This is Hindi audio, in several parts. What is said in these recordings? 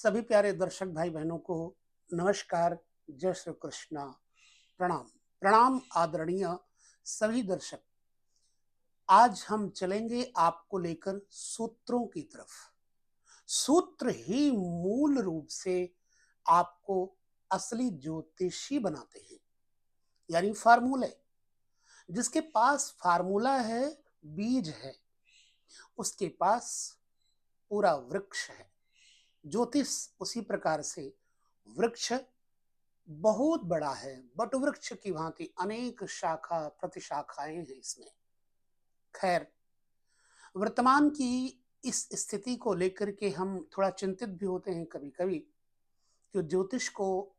सभी प्यारे दर्शक भाई बहनों को नमस्कार, जय श्री कृष्णा, प्रणाम। प्रणाम आदरणीय सभी दर्शक। आज हम चलेंगे आपको लेकर सूत्रों की तरफ। सूत्र ही मूल रूप से आपको असली ज्योतिषी बनाते हैं, यानी फार्मूले। जिसके पास फार्मूला है, बीज है, उसके पास पूरा वृक्ष है। ज्योतिष उसी प्रकार से वृक्ष बहुत बड़ा है, बट वृक्ष की भांति अनेक शाखा प्रतिशाखाएं हैं इसमें। खैर, वर्तमान की इस स्थिति को लेकर के हम थोड़ा चिंतित भी होते हैं कभी कभी कि ज्योतिष को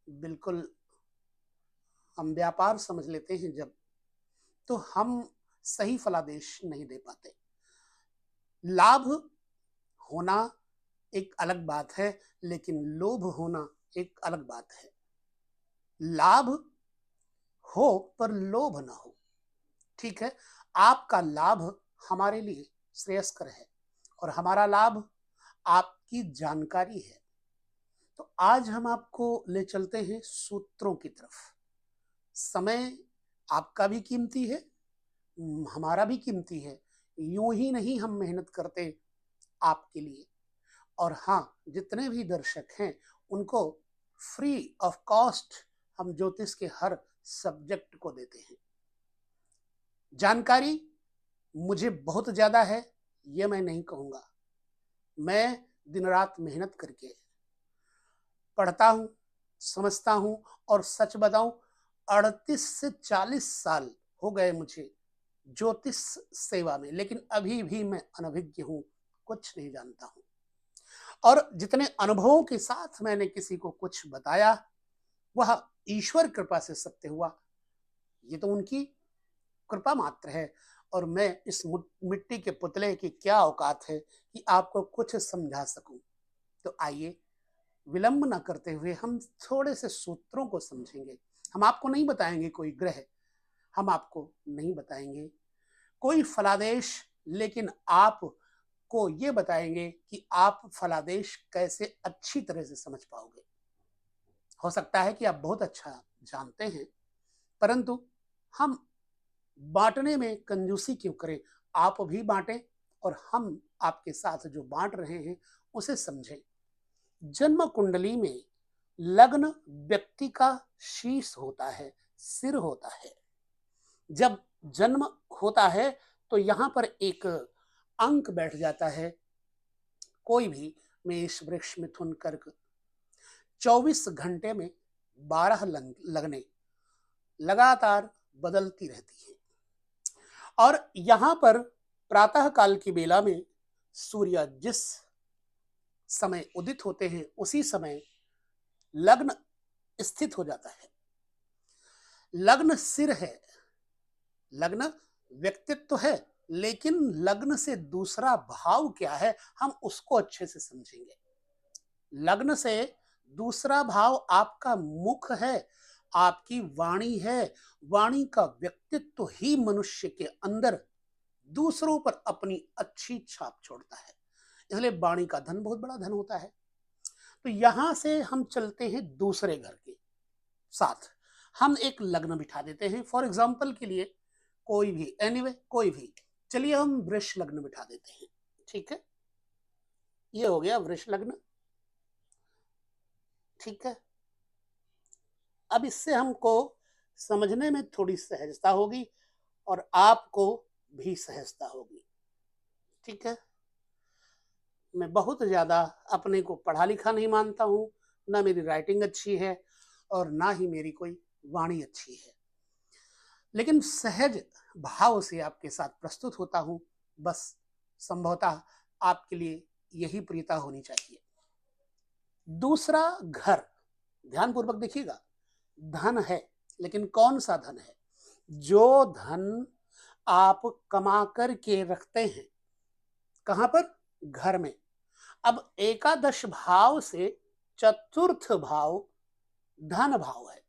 बिल्कुल हम व्यापार समझ लेते हैं जब, तो हम सही फलादेश नहीं दे पाते। लाभ होना एक अलग बात है, लेकिन लोभ होना एक अलग बात है। लाभ हो पर लोभ ना हो। ठीक है, आपका लाभ हमारे लिए श्रेयस्कर है और हमारा लाभ आपकी जानकारी है। तो आज हम आपको ले चलते हैं सूत्रों की तरफ। समय आपका भी कीमती है, हमारा भी कीमती है। यूं ही नहीं हम मेहनत करते आपके लिए। और हाँ, जितने भी दर्शक हैं उनको फ्री ऑफ कॉस्ट हम ज्योतिष के हर सब्जेक्ट को देते हैं। जानकारी मुझे बहुत ज्यादा है, ये मैं नहीं कहूंगा। मैं दिन रात मेहनत करके पढ़ता हूं, समझता हूं, और सच बताऊं 38 से 40 साल हो गए मुझे ज्योतिष सेवा में, लेकिन अभी भी मैं अनभिज्ञ हूं, कुछ नहीं जानता हूं। और जितने अनुभवों के साथ मैंने किसी को कुछ बताया, वह ईश्वर कृपा से सत्य हुआ। ये तो उनकी कृपा मात्र है, और मैं इस मिट्टी के पुतले की क्या औकात है कि आपको कुछ समझा सकूं। तो आइए, विलंब न करते हुए हम थोड़े से सूत्रों को समझेंगे। हम आपको नहीं बताएंगे कोई ग्रह, हम आपको नहीं बताएंगे कोई फलादेश, लेकिन आपको ये बताएंगे कि आप फलादेश कैसे अच्छी तरह से समझ पाओगे। हो सकता है कि आप बहुत अच्छा जानते हैं, परंतु हम बांटने में कंजूसी क्यों करें। आप भी बांटें और हम आपके साथ जो बांट रहे हैं उसे समझें। जन्म कुंडली में लग्न व्यक्ति का शीश होता है, सिर होता है। जब जन्म होता है तो यहां पर एक अंक बैठ जाता है, कोई भी, मेष वृक्ष मिथुन कर्क। 24 घंटे में 12 लगने लगातार बदलती रहती है। और यहां पर प्रातः काल की बेला में सूर्य जिस समय उदित होते हैं उसी समय लग्न स्थित हो जाता है। लग्न सिर है, लग्न व्यक्तित्व है, लेकिन लग्न से दूसरा भाव क्या है हम उसको अच्छे से समझेंगे। लग्न से दूसरा भाव आपका मुख है, आपकी वाणी है। वाणी का व्यक्तित्व ही मनुष्य के अंदर दूसरों पर अपनी अच्छी छाप छोड़ता है, इसलिए वाणी का धन बहुत बड़ा धन होता है। तो यहां से हम चलते हैं दूसरे घर के साथ। हम एक लग्न बिठा देते हैं, फॉर एग्जाम्पल के लिए कोई भी, एनीवे कोई भी, चलिए हम वृष लग्न बिठा देते हैं। ठीक है, ये हो गया वृष लग्न। ठीक है, अब इससे हमको समझने में थोड़ी सहजता होगी और आपको भी सहजता होगी। ठीक है, मैं बहुत ज्यादा अपने को पढ़ा लिखा नहीं मानता हूं, ना मेरी राइटिंग अच्छी है और ना ही मेरी कोई वाणी अच्छी है, लेकिन सहज भाव से आपके साथ प्रस्तुत होता हूं। बस संभवतः आपके लिए यही प्रियता होनी चाहिए। दूसरा घर, ध्यान पूर्वक देखिएगा, धन है, लेकिन कौन सा धन है? जो धन आप कमा करके रखते हैं। कहां पर? घर में। अब एकादश भाव से चतुर्थ भाव धन भाव है।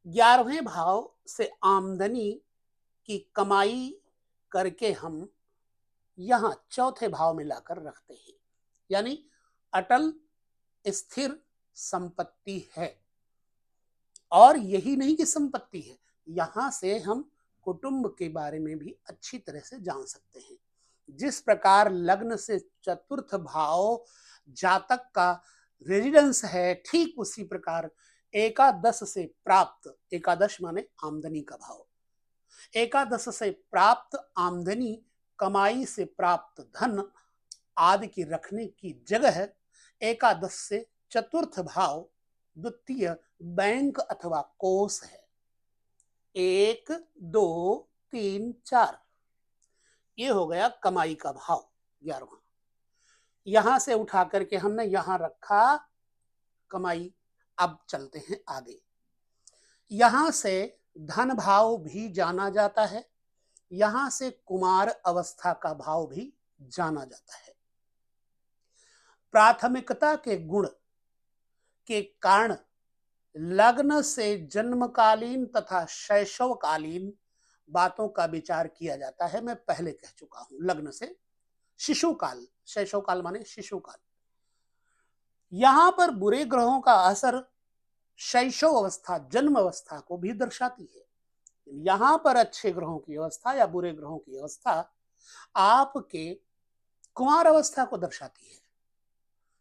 11वें भाव से आमदनी की कमाई करके हम यहां चौथे भाव में लाकर रखते हैं, यानी अटल स्थिर संपत्ति है। और यही नहीं कि संपत्ति है, यहां से हम कुटुंब के बारे में भी अच्छी तरह से जान सकते हैं। जिस प्रकार लग्न से चतुर्थ भाव जातक का रेजिडेंस है, ठीक उसी प्रकार एकादश से प्राप्त, एकादश माने आमदनी का भाव, एकादश से प्राप्त आमदनी, कमाई से प्राप्त धन आदि की रखने की जगह एकादश से चतुर्थ भाव द्वितीय बैंक अथवा कोष है। 1 2 3 4 ये हो गया कमाई का भाव 11वां। यहां से उठा करके हमने यहां रखा कमाई। अब चलते हैं आगे। यहां से धन भाव भी जाना जाता है, यहां से कुमार अवस्था का भाव भी जाना जाता है। प्राथमिकता के गुण के कारण लग्न से जन्मकालीन तथा शैशवकालीन बातों का विचार किया जाता है। मैं पहले कह चुका हूं, लग्न से शिशुकाल, शैशवकाल माने शिशुकाल। यहां पर बुरे ग्रहों का असर शैशव अवस्था, जन्म अवस्था को भी दर्शाती है। यहां पर अच्छे ग्रहों की अवस्था या बुरे ग्रहों की अवस्था आपके कुमार अवस्था को दर्शाती है।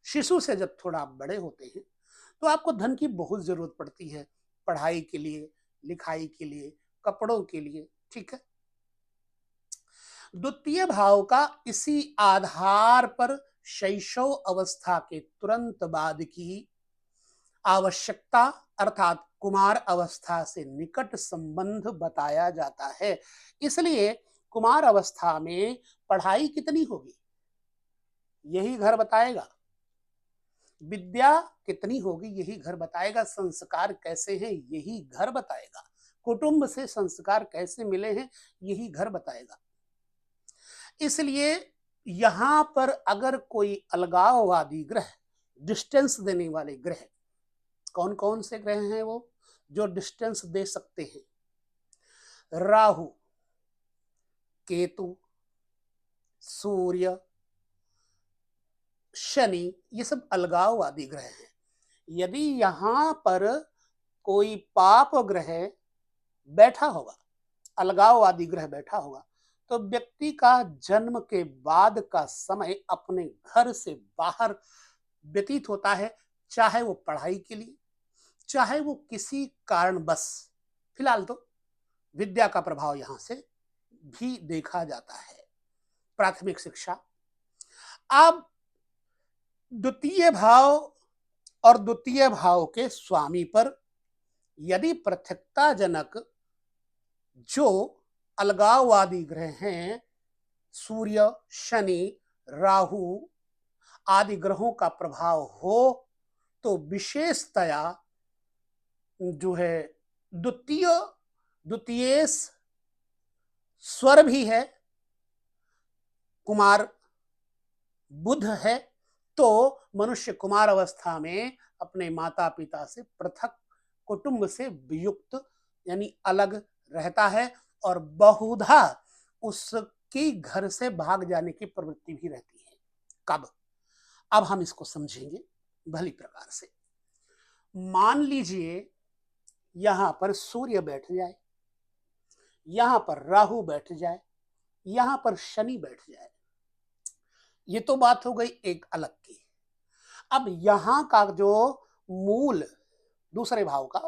शिशु से जब थोड़ा बड़े होते हैं तो आपको धन की बहुत जरूरत पड़ती है, पढ़ाई के लिए, लिखाई के लिए, कपड़ों के लिए, ठीक है। द्वितीय भाव का इसी आधार पर शैशव अवस्था के तुरंत बाद की आवश्यकता अर्थात कुमार अवस्था से निकट संबंध बताया जाता है। इसलिए कुमार अवस्था में पढ़ाई कितनी होगी यही घर बताएगा, विद्या कितनी होगी यही घर बताएगा, संस्कार कैसे हैं यही घर बताएगा, कुटुंब से संस्कार कैसे मिले हैं यही घर बताएगा। इसलिए यहां पर अगर कोई अलगाववादी ग्रह, डिस्टेंस देने वाले ग्रह, कौन कौन से ग्रह हैं वो जो डिस्टेंस दे सकते हैं? राहु, केतु, सूर्य, शनि, ये सब अलगाववादी ग्रह हैं। यदि यहां पर कोई पाप ग्रह बैठा होगा, अलगाववादी ग्रह बैठा होगा, तो व्यक्ति का जन्म के बाद का समय अपने घर से बाहर व्यतीत होता है, चाहे वो पढ़ाई के लिए, चाहे वो किसी कारणवश। फिलहाल तो विद्या का प्रभाव यहां से भी देखा जाता है, प्राथमिक शिक्षा। अब द्वितीय भाव और द्वितीय भाव के स्वामी पर यदि पृथकताजनक जो अलगाववादी ग्रह हैं, सूर्य, शनि, राहु आदि ग्रहों का प्रभाव हो, तो विशेषतया जो है द्वितीय स्वर भी है, कुमार बुध है, तो मनुष्य कुमार अवस्था में अपने माता पिता से पृथक, कुटुंब से वियुक्त यानी अलग रहता है और बहुधा उसकी घर से भाग जाने की प्रवृत्ति भी रहती है। कब? अब हम इसको समझेंगे भली प्रकार से। मान लीजिए यहां पर सूर्य बैठ जाए, यहां पर राहु बैठ जाए, यहां पर शनि बैठ जाए, ये तो बात हो गई एक अलग की। अब यहां का जो मूल, दूसरे भाव का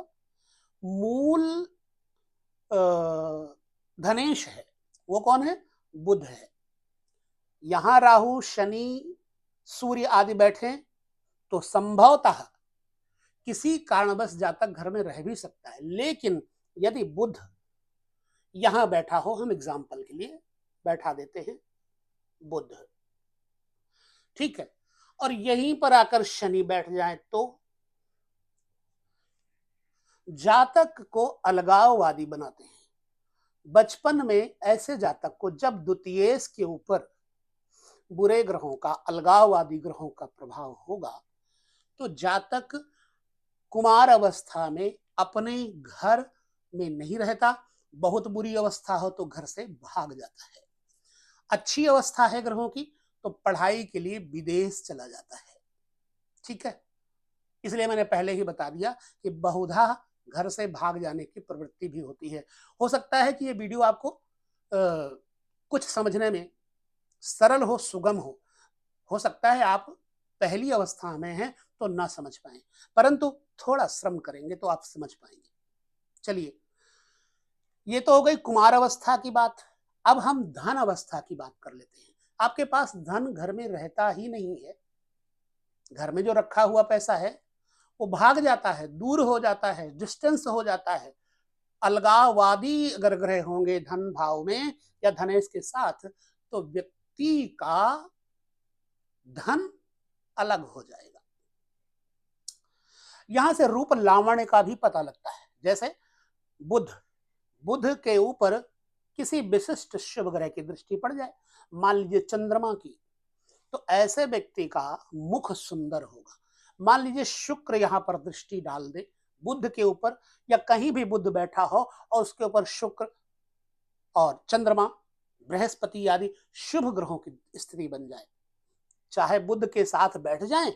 मूल धनेश है वो कौन है? बुध है। यहां राहु, शनि, सूर्य आदि बैठे तो संभवतः किसी कारणवश जातक घर में रह भी सकता है। लेकिन यदि बुध यहां बैठा हो, हम एग्जाम्पल के लिए बैठा देते हैं बुध, ठीक है, और यहीं पर आकर शनि बैठ जाए तो जातक को अलगाववादी बनाते हैं। बचपन में ऐसे जातक को जब द्वितीय के ऊपर बुरे ग्रहों का, अलगाववादी ग्रहों का प्रभाव होगा, तो जातक कुमार अवस्था में अपने घर में नहीं रहता, बहुत बुरी अवस्था हो तो घर से भाग जाता है। अच्छी अवस्था है ग्रहों की तो पढ़ाई के लिए विदेश चला जाता है। ठीक है, इसलिए मैंने पहले ही बता दिया कि बहुधा घर से भाग जाने की प्रवृत्ति भी होती है। हो सकता है कि ये वीडियो आपको कुछ समझने में सरल हो, सुगम हो सकता है आप पहली अवस्था में हैं तो ना समझ पाए, परंतु थोड़ा श्रम करेंगे तो आप समझ पाएंगे। चलिए, ये तो हो गई कुमार अवस्था की बात। अब हम धन अवस्था की बात कर लेते हैं। आपके पास धन घर में रहता ही नहीं है, घर में जो रखा हुआ पैसा है वो भाग जाता है, दूर हो जाता है, डिस्टेंस हो जाता है। अलगाववादी अगर ग्रह होंगे धन भाव में या धनेश के साथ, तो व्यक्ति का धन अलग हो जाएगा। यहां से रूप लावण्य का भी पता लगता है। जैसे बुध के ऊपर किसी विशिष्ट शुभ ग्रह की दृष्टि पड़ जाए, मान लीजिए चंद्रमा की, तो ऐसे व्यक्ति का मुख सुंदर होगा। मान लीजिए शुक्र यहां पर दृष्टि डाल दे बुध के ऊपर, या कहीं भी बुध बैठा हो और उसके ऊपर शुक्र और चंद्रमा, बृहस्पति आदि शुभ ग्रहों की स्थिति बन जाए, चाहे बुध के साथ बैठ जाएं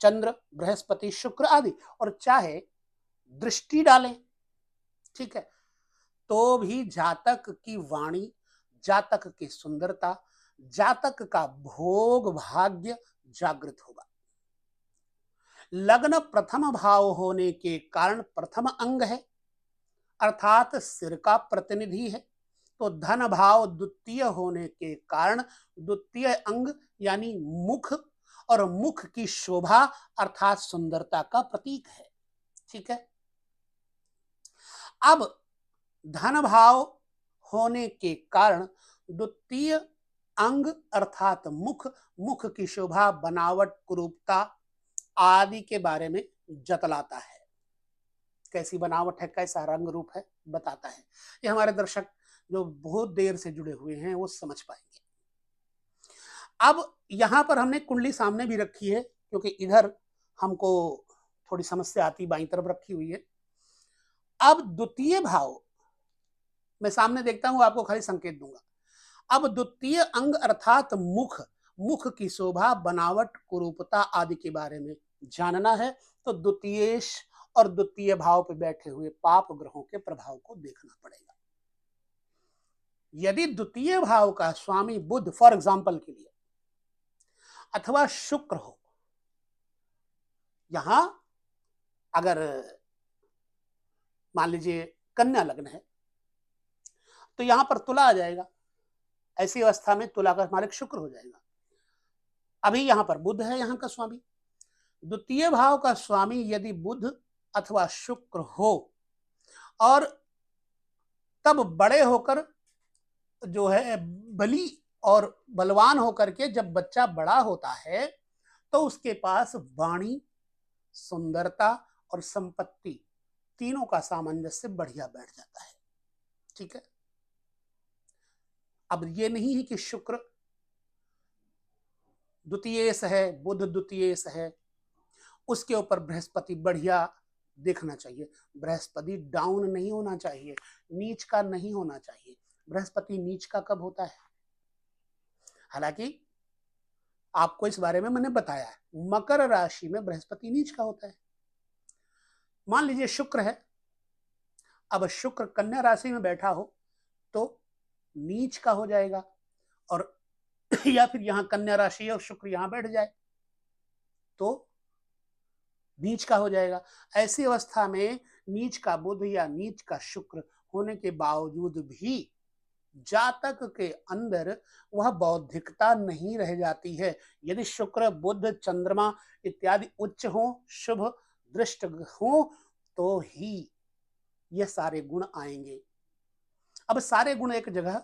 चंद्र, बृहस्पति, शुक्र आदि, और चाहे दृष्टि डालें, ठीक है, तो भी जातक की वाणी, जातक की सुंदरता, जातक का भोग भाग्य जागृत होगा। लग्न प्रथम भाव होने के कारण प्रथम अंग है, अर्थात सिर का प्रतिनिधि है, तो धन भाव द्वितीय होने के कारण द्वितीय अंग यानी मुख, और मुख की शोभा अर्थात सुंदरता का प्रतीक है। ठीक है, अब धन भाव होने के कारण द्वितीय अंग अर्थात मुख, मुख की शोभा, बनावट, कुरूपता आदि के बारे में जतलाता है। कैसी बनावट है, कैसा रंग रूप है, बताता है। ये हमारे दर्शक जो बहुत देर से जुड़े हुए हैं वो समझ पाएंगे। अब यहां पर हमने कुंडली सामने भी रखी है, क्योंकि इधर हमको थोड़ी समस्या आती, बाईं तरफ रखी हुई है। अब द्वितीय भाव मैं सामने देखता हूं, आपको खाली संकेत दूंगा। अब द्वितीय अंग अर्थात मुख, मुख की शोभा, बनावट, कुरूपता आदि के बारे में जानना है, तो द्वितीयेश और द्वितीय भाव पे बैठे हुए पाप ग्रहों के प्रभाव को देखना पड़ेगा। यदि द्वितीय भाव का स्वामी बुध फॉर एग्जाम्पल के लिए अथवा शुक्र हो, यहां अगर मान लीजिए कन्या लग्न है तो यहां पर तुला आ जाएगा। ऐसी अवस्था में तुला का मालिक शुक्र हो जाएगा। अभी यहां पर बुध है यहां का स्वामी। द्वितीय भाव का स्वामी यदि बुध अथवा शुक्र हो और तब बड़े होकर जो है बली और बलवान होकर के जब बच्चा बड़ा होता है तो उसके पास वाणी, सुंदरता और संपत्ति तीनों का सामंजस्य बढ़िया बैठ जाता है। ठीक है, अब ये नहीं है कि शुक्र द्वितीयेश है, बुध द्वितीयेश है, उसके ऊपर बृहस्पति बढ़िया देखना चाहिए। बृहस्पति डाउन नहीं होना चाहिए, नीच का नहीं होना चाहिए। बृहस्पति नीच का कब होता है? हालांकि आपको इस बारे में मैंने बताया है, मकर राशि में बृहस्पति नीच का होता है। मान लीजिए शुक्र है, अब शुक्र कन्या राशि में बैठा हो तो नीच का हो जाएगा, और या फिर यहां कन्या राशि और शुक्र यहां बैठ जाए तो नीच का हो जाएगा। ऐसी अवस्था में नीच का बुध या नीच का शुक्र होने के बावजूद भी जातक के अंदर वह बौद्धिकता नहीं रह जाती है। यदि शुक्र, बुध, चंद्रमा इत्यादि उच्च हो, शुभ दृष्ट हो, तो ही ये सारे गुण आएंगे। अब सारे गुण एक जगह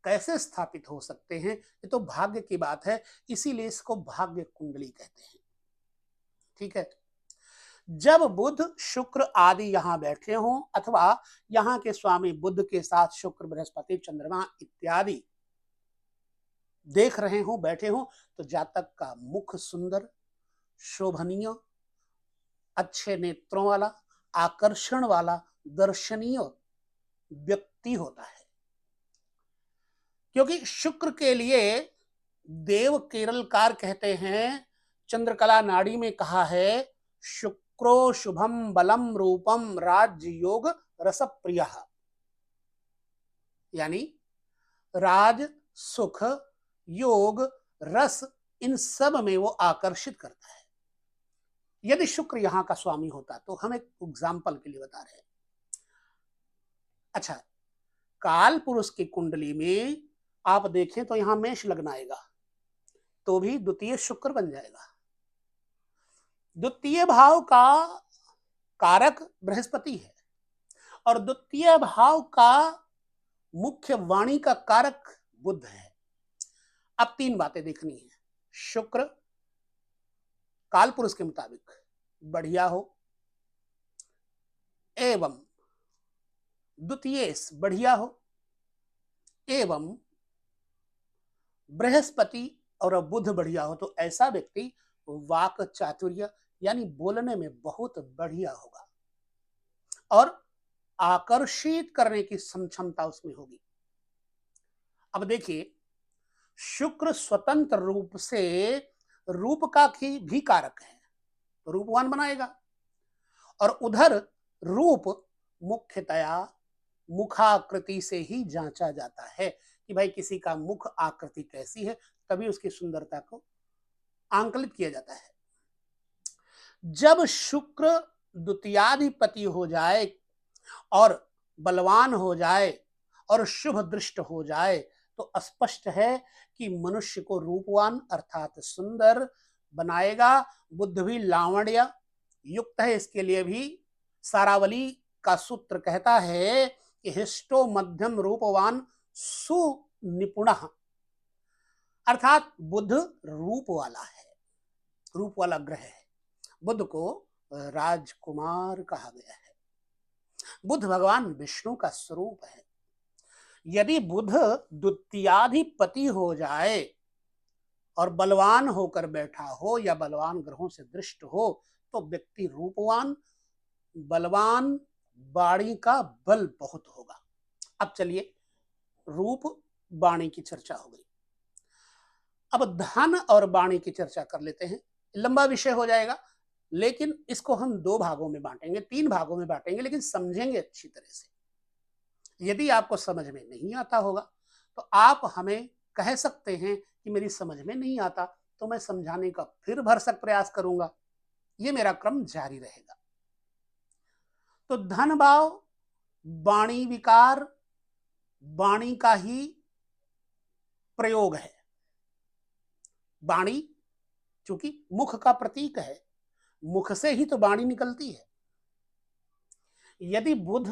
कैसे स्थापित हो सकते हैं, ये तो भाग्य की बात है, इसीलिए इसको भाग्य कुंडली कहते हैं। ठीक है, जब बुध, शुक्र आदि यहां बैठे हों अथवा यहां के स्वामी बुध के साथ शुक्र, बृहस्पति, चंद्रमा इत्यादि देख रहे हों, बैठे हों, तो जातक का मुख सुंदर, शोभनीय, अच्छे नेत्रों वाला, आकर्षण वाला, दर्शनीय व्यक्ति होता है। क्योंकि शुक्र के लिए देव केरलकार कहते हैं चंद्रकला नाड़ी में कहा है शुक्रो शुभम बलम रूपम राज योग रस प्रिय, यानी राज सुख योग रस इन सब में वो आकर्षित करता है। यदि शुक्र यहां का स्वामी होता, तो हम एक एग्जाम्पल के लिए बता रहे हैं। अच्छा, काल पुरुष की कुंडली में आप देखें तो यहां मेष लग्न आएगा, तो भी द्वितीय शुक्र बन जाएगा। द्वितीय भाव का कारक बृहस्पति है और द्वितीय भाव का मुख्य वाणी का कारक बुध है। अब तीन बातें देखनी है। शुक्र काल पुरुष के मुताबिक बढ़िया हो, एवं द्वितीय बढ़िया हो, एवं बृहस्पति और बुध बढ़िया हो, तो ऐसा व्यक्ति वाक चातुर्य यानी बोलने में बहुत बढ़िया होगा और आकर्षित करने की क्षमता उसमें होगी। अब देखिए, शुक्र स्वतंत्र रूप से रूप का भी कारक है, तो रूपवान बनाएगा। और उधर रूप मुख्यतया मुखाकृति से ही जांचा जाता है कि भाई किसी का मुख आकृति कैसी है, तभी उसकी सुंदरता को आंकलित किया जाता है। जब शुक्र द्वितीयाधिपति हो जाए और बलवान हो जाए और शुभ दृष्ट हो जाए, तो स्पष्ट है कि मनुष्य को रूपवान अर्थात सुंदर बनाएगा। बुद्ध भी लावण्य युक्त है, इसके लिए भी सारावली का सूत्र कहता है कि हिष्टो मध्यम रूपवान सुनिपुण, अर्थात बुध रूप वाला है, रूप वाला ग्रह है। बुध को राजकुमार कहा गया है। बुध भगवान विष्णु का स्वरूप है। यदि बुध द्वितीयाधिपति हो जाए और बलवान होकर बैठा हो या बलवान ग्रहों से दृष्ट हो, तो व्यक्ति रूपवान बलवान, वाणी का बल बहुत होगा। अब चलिए, रूप वाणी की चर्चा हो गई, अब धन और वाणी की चर्चा कर लेते हैं। लंबा विषय हो जाएगा, लेकिन इसको हम दो भागों में बांटेंगे, तीन भागों में बांटेंगे, लेकिन समझेंगे अच्छी तरह से। यदि आपको समझ में नहीं आता होगा तो आप हमें कह सकते हैं कि मेरी समझ में नहीं आता, तो मैं समझाने का फिर भरसक प्रयास करूंगा। ये मेरा क्रम जारी रहेगा। तो धन भाव वाणी विकार, वाणी का ही प्रयोग है। वाणी चूंकि मुख का प्रतीक है, मुख से ही तो वाणी निकलती है। यदि बुध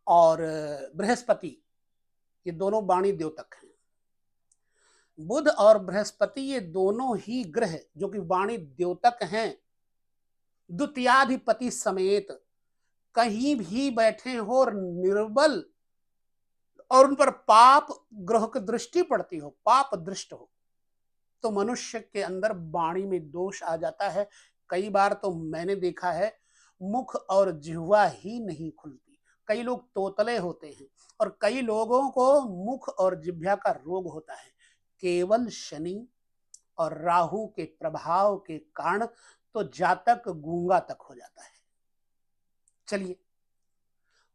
और बृहस्पति ये दोनों वाणी द्योतक हैं, बुध और बृहस्पति ये दोनों ही ग्रह जो कि वाणी द्योतक हैं, द्वितीयाधिपति समेत कहीं भी बैठे हो और निर्बल और उन पर पाप ग्रह की दृष्टि पड़ती हो, पाप दृष्ट हो, तो मनुष्य के अंदर वाणी में दोष आ जाता है। कई बार तो मैंने देखा है मुख और जिह्वा ही नहीं खुलती। कई लोग तोतले होते हैं और कई लोगों को मुख और जिह्वा का रोग होता है, केवल शनि और राहु के प्रभाव के कारण तो जातक गूंगा तक हो जाता है। चलिए,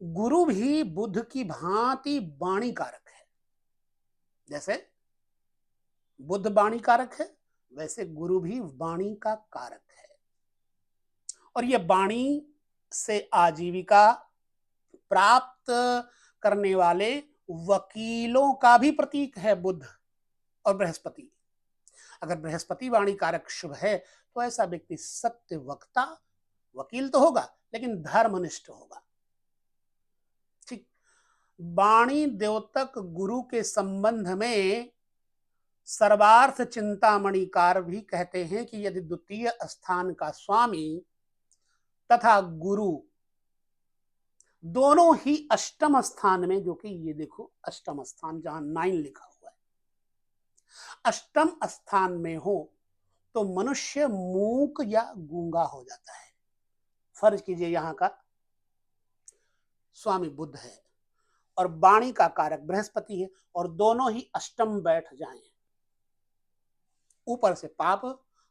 गुरु भी बुध की भांति वाणी कारक है। जैसे बुध वाणी कारक है, वैसे गुरु भी वाणी का कारक है। और ये वाणी से आजीविका प्राप्त करने वाले वकीलों का भी प्रतीक है बुध और बृहस्पति। अगर बृहस्पति वाणी कारक शुभ है, तो ऐसा व्यक्ति सत्य वक्ता, वकील तो होगा लेकिन धर्मनिष्ठ होगा। ठीक, वाणी द्योतक गुरु के संबंध में सर्वार्थ चिंतामणिकार भी कहते हैं कि यदि द्वितीय स्थान का स्वामी तथा गुरु दोनों ही अष्टम स्थान में, जो कि ये देखो अष्टम स्थान जहां 9 लिखा हुआ है, अष्टम स्थान में हो, तो मनुष्य मूक या गूंगा हो जाता है। फर्ज कीजिए यहां का स्वामी बुध है और वाणी का कारक बृहस्पति है और दोनों ही अष्टम बैठ जाएं, ऊपर से पाप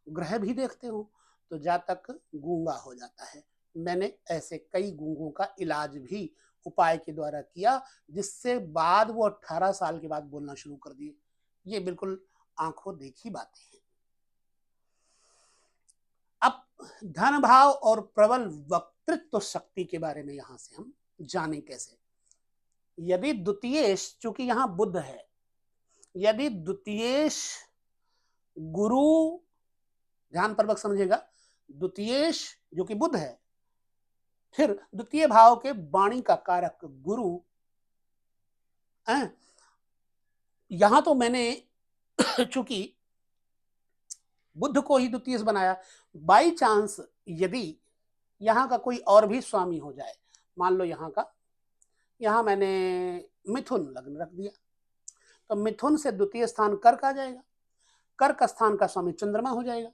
ग्रह भी देखते हो तो जातक गूंगा हो जाता है। मैंने ऐसे कई गूंगों का इलाज भी उपाय के द्वारा किया, जिससे बाद वो 18 साल के बाद बोलना शुरू कर दिए। ये बिल्कुल आंखों देखी बातें हैं। अब धन भाव और प्रबल वक्तृत्व शक्ति के बारे में यहां से हम जाने कैसे। यदि द्वितीयेश, चूंकि यहां बुध है, यदि द्वितीयेश गुरु, ध्यान पूर्वक समझिएगा, द्वितीयेश जो कि बुध है, फिर द्वितीय भाव के वाणी का कारक गुरु, यहां तो मैंने चूंकि बुध को ही द्वितीय बनाया, बाई चांस यदि यहां का कोई और भी स्वामी हो जाए, मान लो यहां मैंने मिथुन लग्न रख दिया, तो मिथुन से द्वितीय स्थान कर्क आ जाएगा, कर्क स्थान का स्वामी चंद्रमा हो जाएगा।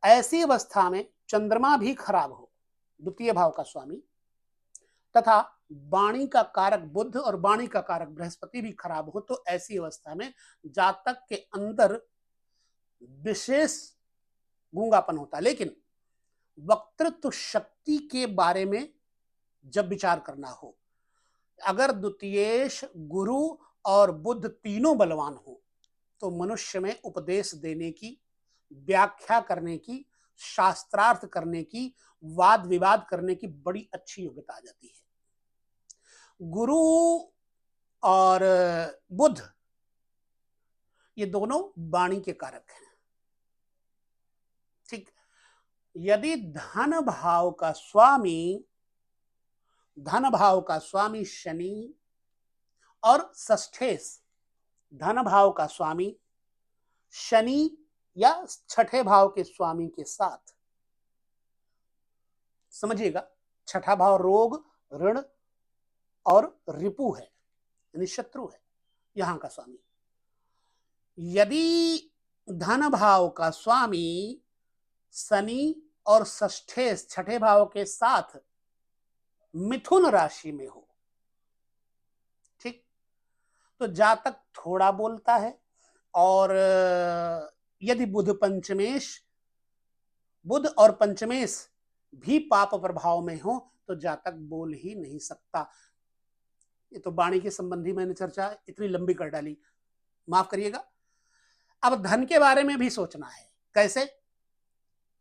ऐसी अवस्था में चंद्रमा भी खराब हो, द्वितीय भाव का स्वामी, तथा वाणी का कारक बुध और वाणी का कारक बृहस्पति भी खराब हो, तो ऐसी अवस्था में जातक के अंदर विशेष गूंगापन होता है। लेकिन वक्तृत्व शक्ति के बारे में जब विचार करना हो, अगर द्वितीयेश गुरु और बुध तीनों बलवान हो, तो मनुष्य में उपदेश देने की, व्याख्या करने की, शास्त्रार्थ करने की, वाद विवाद करने की बड़ी अच्छी योग्यता आ जाती है। गुरु और बुध ये दोनों वाणी के कारक हैं। ठीक, यदि धन भाव का स्वामी शनि और षष्ठेश, धन भाव का स्वामी शनि या छठे भाव के स्वामी के साथ, समझिएगा, छठा भाव रोग, ऋण और रिपु है, यानी शत्रु है यहां का स्वामी। यदि धन भाव का स्वामी शनि और षष्ठेश छठे भाव के साथ मिथुन राशि में हो, ठीक, तो जातक थोड़ा बोलता है। और यदि बुध और पंचमेश भी पाप प्रभाव में हो, तो जातक बोल ही नहीं सकता। ये तो वाणी के संबंधी मैंने चर्चा इतनी लंबी कर डाली, माफ करिएगा। अब धन के बारे में भी सोचना है। कैसे?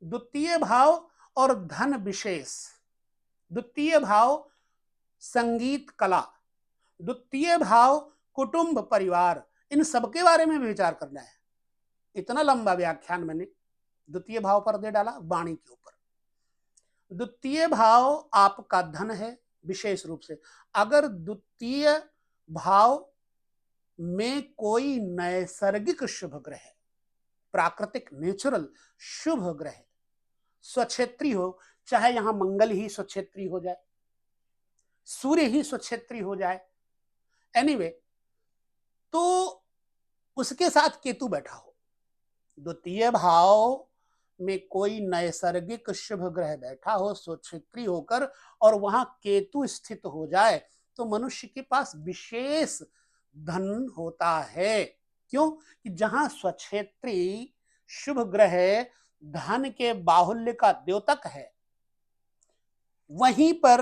द्वितीय भाव और धन विशेष, द्वितीय भाव संगीत कला, द्वितीय भाव कुटुंब परिवार, इन सबके बारे में भी विचार करना है। इतना लंबा व्याख्यान मैंने द्वितीय भाव पर दे डाला, वाणी के ऊपर। द्वितीय भाव आपका धन है विशेष रूप से। अगर द्वितीय भाव में कोई नैसर्गिक शुभ ग्रह, प्राकृतिक नेचुरल शुभ ग्रह स्वक्षेत्री हो, चाहे यहां मंगल ही स्वक्षेत्री हो जाए, सूर्य ही स्वक्षेत्री हो जाए, एनीवे, तो उसके साथ केतु बैठा हो, द्वितीय भाव में कोई नैसर्गिक शुभ ग्रह बैठा हो स्वक्षेत्री होकर, और वहां केतु स्थित हो जाए, तो मनुष्य के पास विशेष धन होता है। क्यों? कि जहां स्वक्षेत्री शुभ ग्रह धन के बाहुल्य का द्योतक है, वहीं पर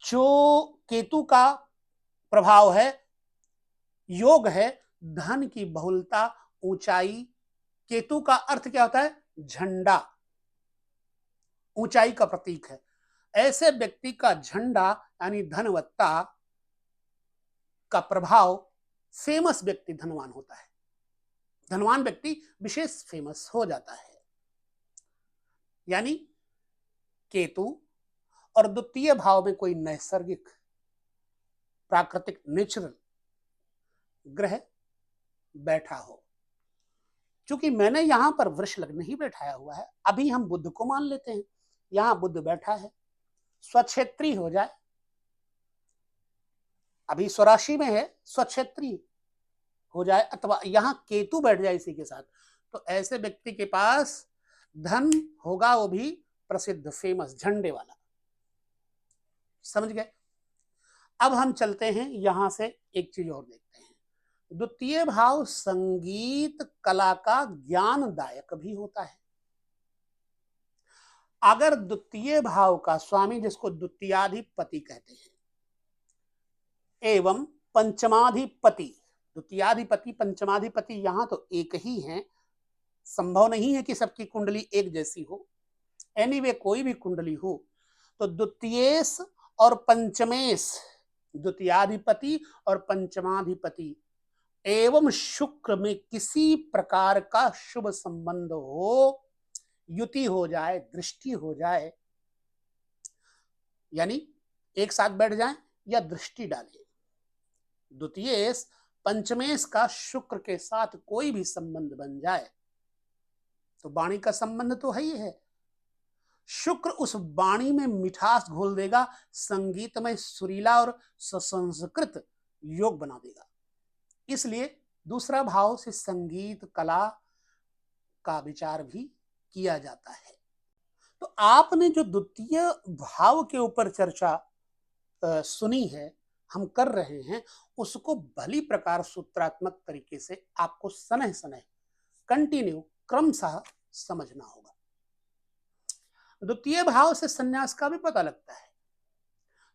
जो केतु का प्रभाव है, योग है, धन की बहुलता, ऊंचाई। केतु का अर्थ क्या होता है? झंडा, ऊंचाई का प्रतीक है। ऐसे व्यक्ति का झंडा यानी धनवत्ता का प्रभाव, फेमस व्यक्ति धनवान होता है, धनवान व्यक्ति विशेष फेमस हो जाता है। यानी केतु और द्वितीय भाव में कोई नैसर्गिक प्राकृतिक नेचुरल ग्रह बैठा हो। चूंकि मैंने यहां पर वृष लग्न ही बैठाया हुआ है, अभी हम बुध को मान लेते हैं, यहां बुध बैठा है, स्वक्षेत्री हो जाए, अभी स्वराशि में है, स्वक्षेत्री हो जाए, अथवा यहां केतु बैठ जाए इसी के साथ, तो ऐसे व्यक्ति के पास धन होगा, वो भी प्रसिद्ध फेमस झंडे वाला। समझ गए? अब हम चलते हैं, यहां से एक चीज और देखते हैं। द्वितीय भाव संगीत कला का ज्ञानदायक भी होता है। अगर द्वितीय भाव का स्वामी, जिसको द्वितीयाधिपति कहते हैं, एवं पंचमाधिपति, द्वितीयाधिपति पंचमाधिपति यहां तो एक ही है, संभव नहीं है कि सबकी कुंडली एक जैसी हो। एनीवे कोई भी कुंडली हो तो द्वितीयेश और पंचमेश, द्वितीयाधिपति और पंचमाधिपति एवं शुक्र में किसी प्रकार का शुभ संबंध हो, युति हो जाए, दृष्टि हो जाए, यानी एक साथ बैठ जाए या दृष्टि डाले, द्वितीयेश पंचमेश का शुक्र के साथ कोई भी संबंध बन जाए तो वाणी का संबंध तो है ही है। शुक्र उस वाणी में मिठास घोल देगा, संगीत में सुरीला और सुसंस्कृत योग बना देगा। इसलिए दूसरा भाव से संगीत कला का विचार भी किया जाता है। तो आपने जो द्वितीय भाव के ऊपर चर्चा सुनी है, हम कर रहे हैं, उसको भली प्रकार सूत्रात्मक तरीके से आपको सनह सनह कंटिन्यू क्रमशः समझना होगा। द्वितीय भाव से संन्यास का भी पता लगता है,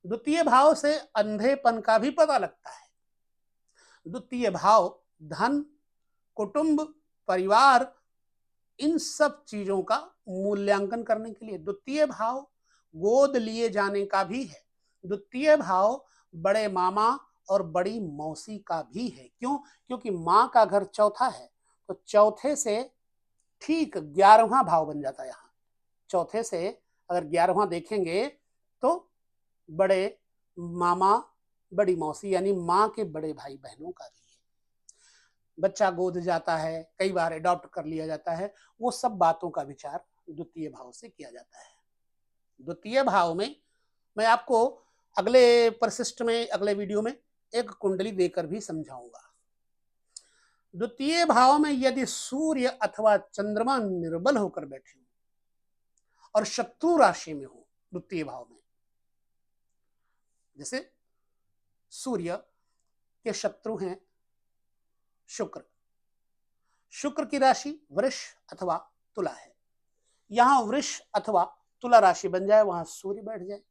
द्वितीय भाव से अंधेपन का भी पता लगता है। द्वितीय भाव धन, कुटुंब, परिवार, इन सब चीजों का मूल्यांकन करने के लिए। द्वितीय भाव गोद लिए जाने का भी है, द्वितीय भाव बड़े मामा और बड़ी मौसी का भी है। क्यों? क्योंकि माँ का घर चौथा है, तो चौथे से ठीक 11वां भाव बन जाता है। यहाँ चौथे से अगर 11वां देखेंगे तो बड़े मामा बड़ी मौसी यानी माँ के बड़े भाई बहनों का भी है। बच्चा गोद जाता है, कई बार अडॉप्ट कर लिया जाता है, वो सब बातों का विचार द्वितीय भाव से किया जाता है। द्वितीय भाव में मैं आपको अगले परिशिष्ट में, अगले वीडियो में एक कुंडली देकर भी समझाऊंगा। द्वितीय भाव में यदि सूर्य अथवा चंद्रमा निर्बल होकर बैठे हो और शत्रु राशि में हो, द्वितीय भाव में, जैसे सूर्य के शत्रु हैं शुक्र, शुक्र की राशि वृष अथवा तुला है, यहां वृष अथवा तुला राशि बन जाए, वहां सूर्य बैठ जाए,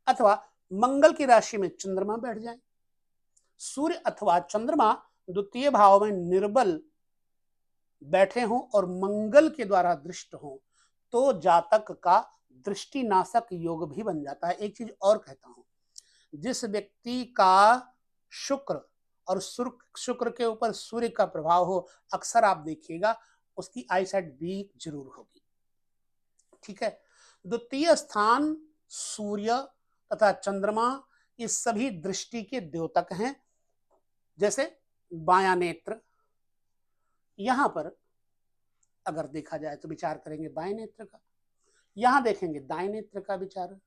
अथवा मंगल की राशि में चंद्रमा बैठ जाए। सूर्य अथवा चंद्रमा द्वितीय भाव में निर्बल बैठे हों और मंगल के द्वारा दृष्ट हों तो जातक का दृष्टिनाशक योग भी बन जाता है। एक चीज और कहता हूं, जिस व्यक्ति का शुक्र और शुक्र के ऊपर सूर्य का प्रभाव हो, अक्सर आप देखिएगा उसकी आईसाइट वीक जरूर होगी। ठीक है, द्वितीय स्थान सूर्य तथा चंद्रमा ये सभी दृष्टि के द्योतक हैं। जैसे बायां नेत्र, यहां पर अगर देखा जाए तो विचार करेंगे बाएं नेत्र का, यहां देखेंगे दाएं नेत्र का विचार।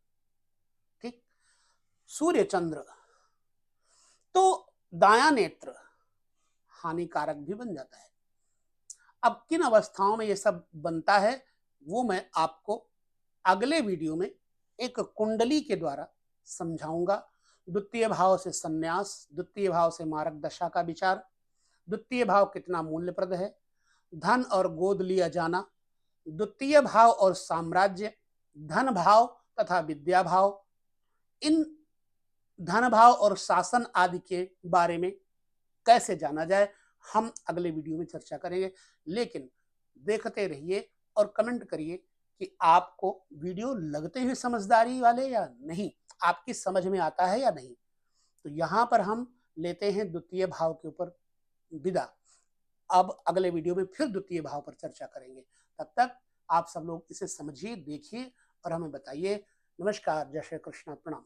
ठीक, सूर्य चंद्र, तो दायां नेत्र हानिकारक भी बन जाता है। अब किन अवस्थाओं में यह सब बनता है वो मैं आपको अगले वीडियो में एक कुंडली के द्वारा समझाऊंगा। द्वितीय भाव से संन्यास, द्वितीय भाव से मारक दशा का विचार, द्वितीय भाव कितना मूल्यप्रद है, धन और गोद लिया जाना, द्वितीय भाव और साम्राज्य, धन भाव तथा विद्या भाव, इन धन भाव और शासन आदि के बारे में कैसे जाना जाए हम अगले वीडियो में चर्चा करेंगे। लेकिन देखते रहिए और कमेंट करिए कि आपको वीडियो लगते हुए समझदारी वाले या नहीं, आपकी समझ में आता है या नहीं। तो यहाँ पर हम लेते हैं द्वितीय भाव के ऊपर विदा। अब अगले वीडियो में फिर द्वितीय भाव पर चर्चा करेंगे। तब तक आप सब लोग इसे समझिए, देखिए और हमें बताइए। नमस्कार, जय श्री कृष्ण, प्रणाम।